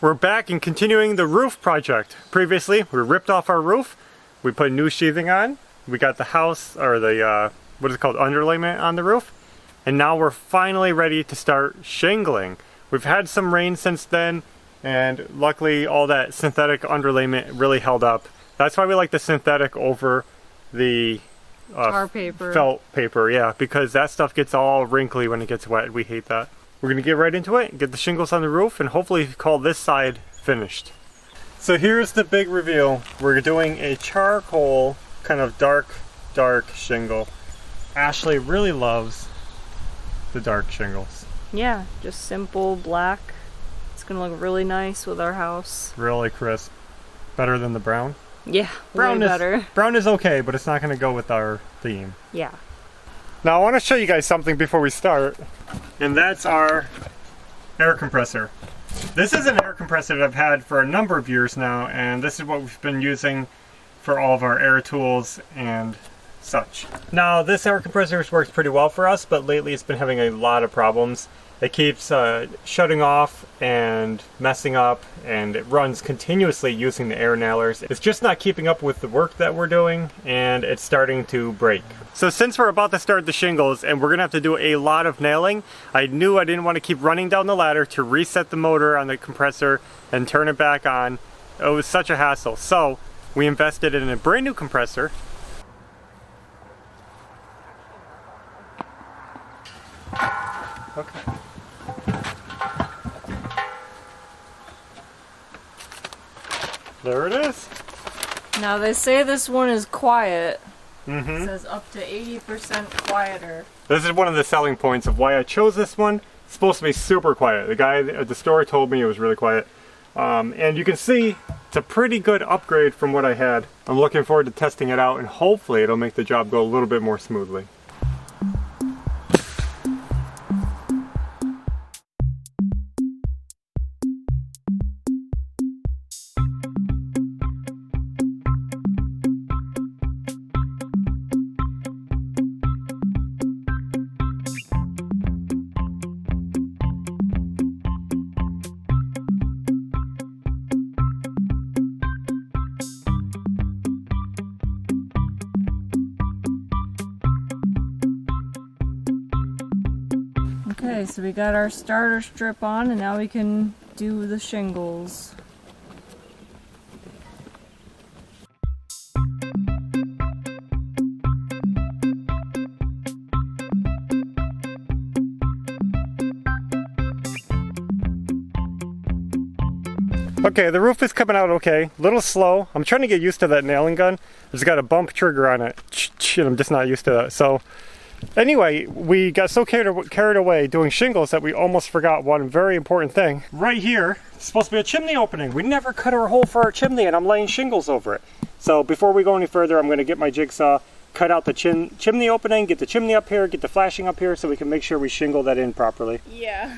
We're back and continuing the roof project. Previously, we ripped off our roof, we put new sheathing on, we got the house, or the, what is it called, underlayment on the roof, and now we're finally ready to start shingling. We've had some rain since then, and luckily all that synthetic underlayment really held up. That's why we like the synthetic over the tar paper. Felt paper, yeah, because that stuff gets all wrinkly when it gets wet. We hate that. We're gonna get right into it, get the shingles on the roof, and hopefully call this side finished. So here's the big reveal. We're doing a charcoal, kind of dark shingle. Ashley really loves the dark shingles. Yeah, just simple black. It's gonna look really nice with our house. Really crisp. Better than the brown? Yeah, brown way is better. Brown is okay, but it's not gonna go with our theme. Yeah. Now I want to show you guys something before we start, and that's our air compressor. This is an air compressor that I've had for a number of years now, and this is what we've been using for all of our air tools and such. Now this air compressor has worked pretty well for us, but lately it's been having a lot of problems. It keeps shutting off and messing up, and it runs continuously using the air nailers. It's just not keeping up with the work that we're doing, and it's starting to break. So since we're about to start the shingles and we're gonna have to do a lot of nailing, I knew I didn't want to keep running down the ladder to reset the motor on the compressor and turn it back on. It was such a hassle. So we invested in a brand new compressor. Okay. There it is. Now they say this one is quiet. Mm-hmm. It says up to 80% quieter. This is one of the selling points of why I chose this one. It's supposed to be super quiet. The guy at the store told me it was really quiet. And you can see it's a pretty good upgrade from what I had. I'm looking forward to testing it out, and hopefully it'll make the job go a little bit more smoothly. Okay, so we got our starter strip on, and now we can do the shingles. Okay, the roof is coming out okay. A little slow. I'm trying to get used to that nailing gun. It's got a bump trigger on it, and I'm just not used to that. So anyway, we got so carried away doing shingles that we almost forgot one very important thing. Right here, it's supposed to be a chimney opening. We never cut our hole for our chimney, and I'm laying shingles over it. So before we go any further, I'm going to get my jigsaw, cut out the chimney opening, get the chimney up here, get the flashing up here, so we can make sure we shingle that in properly. Yeah.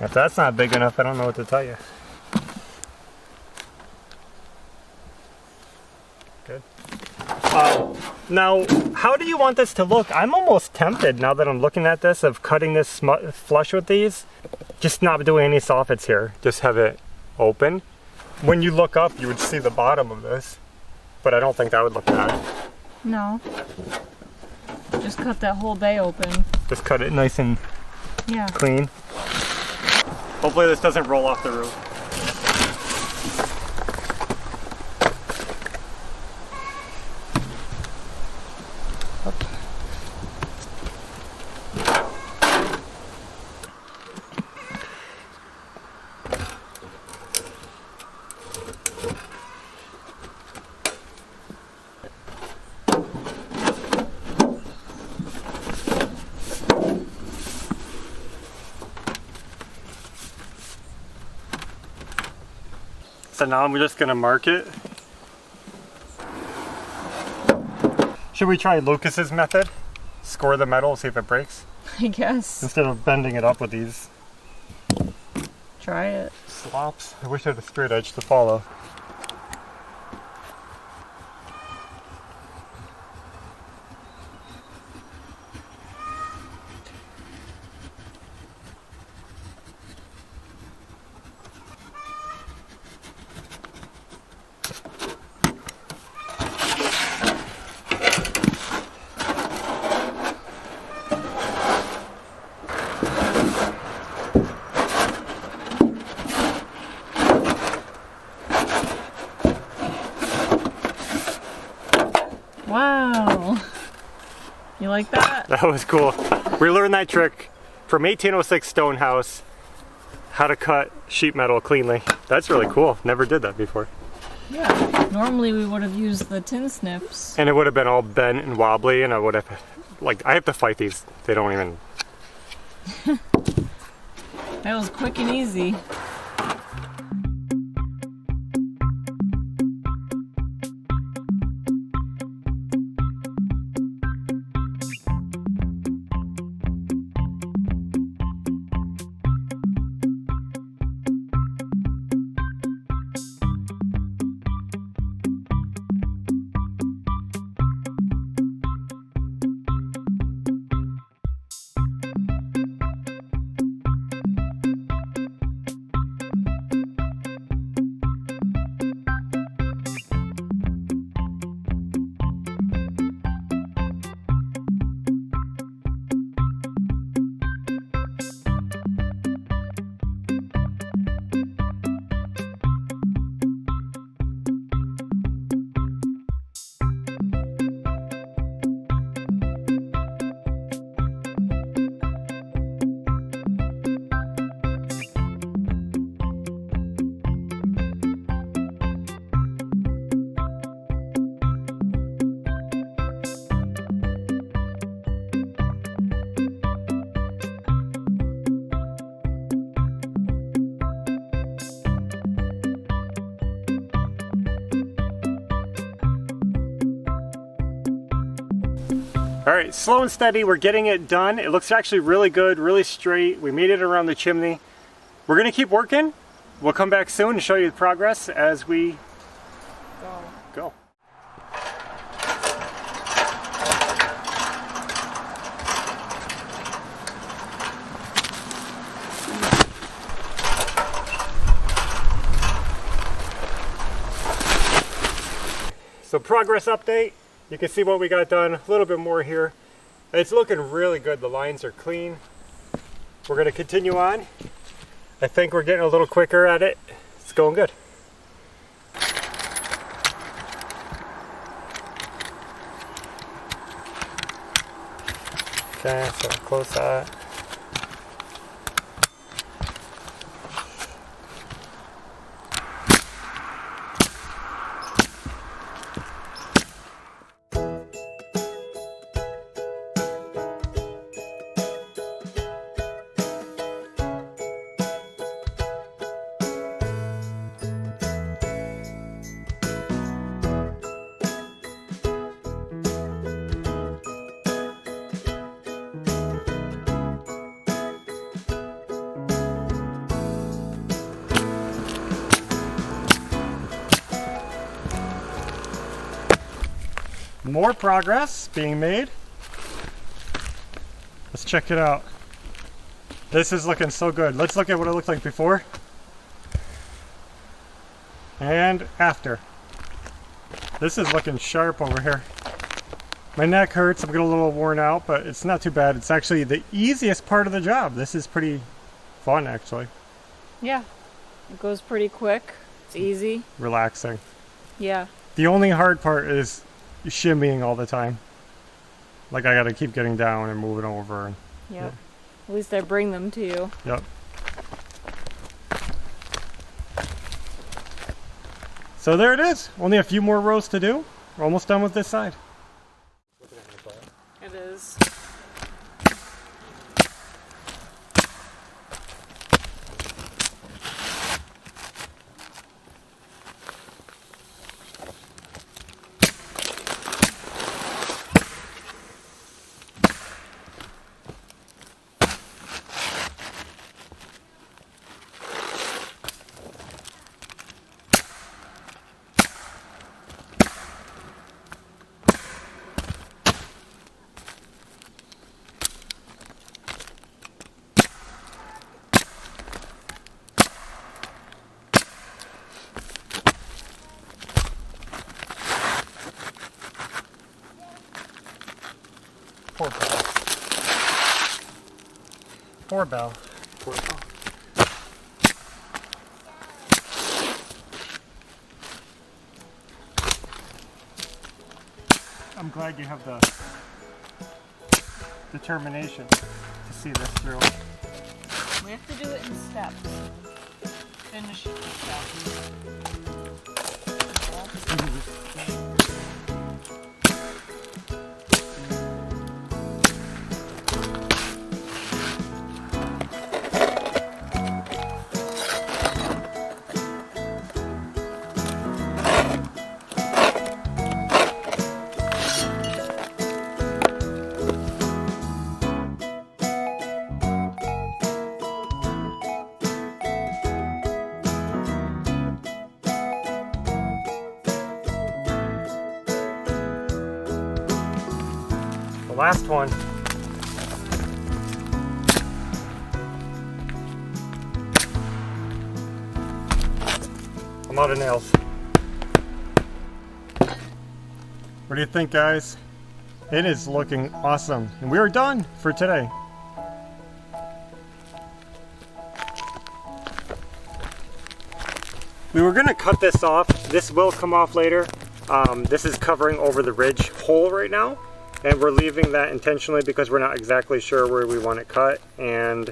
If that's not big enough, I don't know what to tell you. Good. Now, how do you want this to look? I'm almost tempted, now that I'm looking at this, of cutting this flush with these. Just not doing any soffits here. Just have it open. When you look up, you would see the bottom of this. But I don't think that would look bad. No. Just cut that whole bay open. Just cut it nice and clean. Hopefully this doesn't roll off the roof. So now I'm just gonna mark it. Should we try Lucas's method? Score the metal, see if it breaks? I guess. Instead of bending it up with these Try it. slops. I wish I had a straight edge to follow. Wow. You like that? That was cool. We learned that trick from 1806 stone house, how to cut sheet metal cleanly. That's really cool. Never did that before. Yeah. Normally we would have used the tin snips. And it would have been all bent and wobbly, and I would have, like, I have to fight these. They don't even. That was quick and easy. All right, slow and steady, we're getting it done. It looks actually really good, really straight. We made it around the chimney. We're gonna keep working. We'll come back soon and show you the progress as we go. So progress update. You can see what we got done, a little bit more here. It's looking really good, the lines are clean. We're gonna continue on. I think we're getting a little quicker at it. It's going good. Okay, so close that. More progress being made. Let's check it out. This is looking so good. Let's look at what it looked like before and after. This is looking sharp over here. My neck hurts, I'm getting a little worn out, but it's not too bad. It's actually the easiest part of the job. This is pretty fun, actually. Yeah. It goes pretty quick. It's easy. Relaxing. Yeah. The only hard part is shimmying all the time. Like I gotta keep getting down and moving over. And, Yep. yeah. At least I bring them to you. Yep. So there it is. Only a few more rows to do. We're almost done with this side. It is. Poor Belle. Poor Belle. Poor Belle. I'm glad you have the determination to see this through. We have to do it in steps. Finish it in steps. The last one. I'm out of nails. What do you think, guys? It is looking awesome. And we are done for today. We were going to cut this off. This will come off later. This is covering over the ridge hole right now. And we're leaving that intentionally because we're not exactly sure where we want it cut. And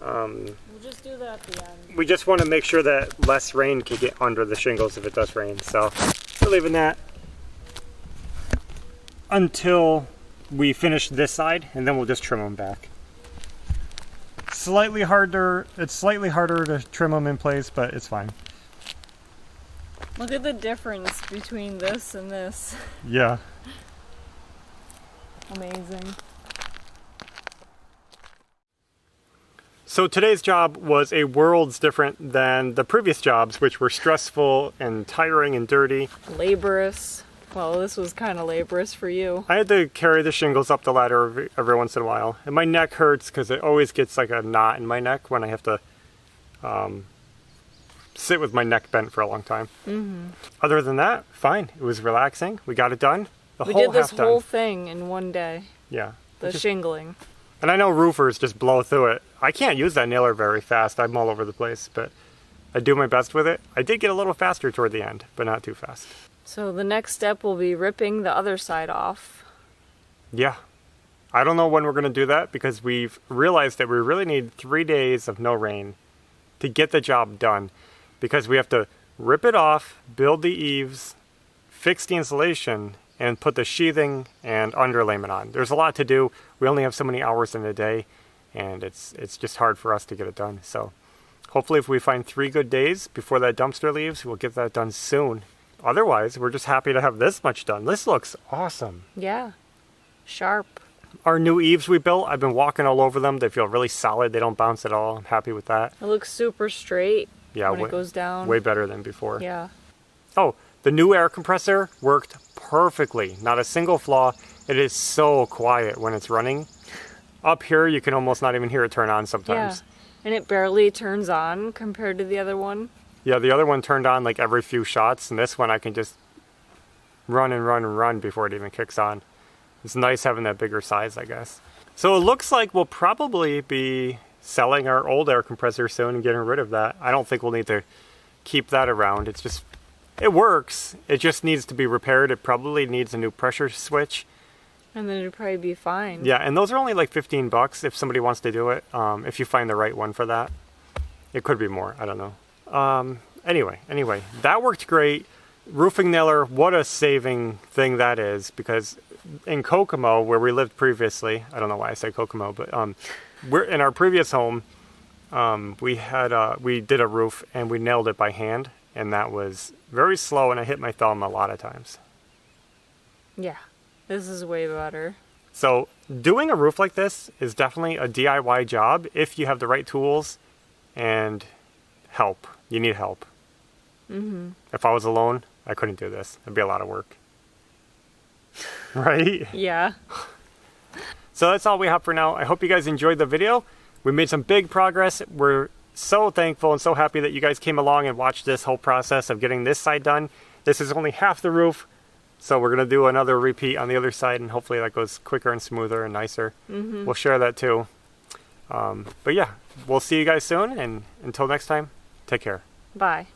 We'll just do that at the end. we just want to make sure that less rain can get under the shingles if it does rain. So we're leaving that until we finish this side, and then we'll just trim them back. It's slightly harder to trim them in place, but it's fine. Look at the difference between this and this. Yeah. Amazing. So today's job was a worlds different than the previous jobs, which were stressful and tiring and dirty. Laborious. Well, this was kind of laborious for you. I had to carry the shingles up the ladder every once in a while. And my neck hurts because it always gets like a knot in my neck when I have to sit with my neck bent for a long time. Mm-hmm. Other than that, fine. It was relaxing. We got it done. We did this whole thing in one day. Yeah. The shingling. And I know roofers just blow through it. I can't use that nailer very fast. I'm all over the place, but I do my best with it. I did get a little faster toward the end, but not too fast. So the next step will be ripping the other side off. Yeah. I don't know when we're going to do that because we've realized that we really need 3 days of no rain to get the job done, because we have to rip it off, build the eaves, fix the insulation, and put the sheathing and underlayment on. There's a lot to do. We only have so many hours in a day, and it's just hard for us to get it done. So hopefully if we find 3 good days before that dumpster leaves, we'll get that done soon. Otherwise, we're just happy to have this much done. This looks awesome. Yeah. Sharp. Our new eaves we built, I've been walking all over them. They feel really solid. They don't bounce at all. I'm happy with that. It looks super straight when it goes down. Way better than before. Yeah. Oh, the new air compressor worked perfectly. Not a single flaw. It is so quiet when it's running. Up here, you can almost not even hear it turn on sometimes. Yeah. And it barely turns on compared to the other one. Yeah, the other one turned on like every few shots, and this one I can just run and run and run before it even kicks on. It's nice having that bigger size, I guess. So it looks like we'll probably be selling our old air compressor soon and getting rid of that. I don't think we'll need to keep that around. It's just, it works. It just needs to be repaired. It probably needs a new pressure switch. And then it'd probably be fine. Yeah, and those are only like $15 if somebody wants to do it. If you find the right one for that. It could be more, I don't know. Anyway, that worked great. Roofing nailer, what a saving thing that is, because in Kokomo, where we lived previously, I don't know why I say Kokomo, but we're in our previous home, we did a roof and we nailed it by hand, and that was very slow, and I hit my thumb a lot of times. Yeah, this is way better. So doing a roof like this is definitely a DIY job if you have the right tools and help. You need help. Mm-hmm. If I was alone, I couldn't do this. It'd be a lot of work. Right? Yeah. So that's all we have for now. I hope you guys enjoyed the video. We made some big progress. We're so thankful and so happy that you guys came along and watched this whole process of getting this side done. This is only half the roof. So we're going to do another repeat on the other side, and hopefully that goes quicker and smoother and nicer. We'll share that too. But yeah, we'll see you guys soon, and until next time, take care. Bye.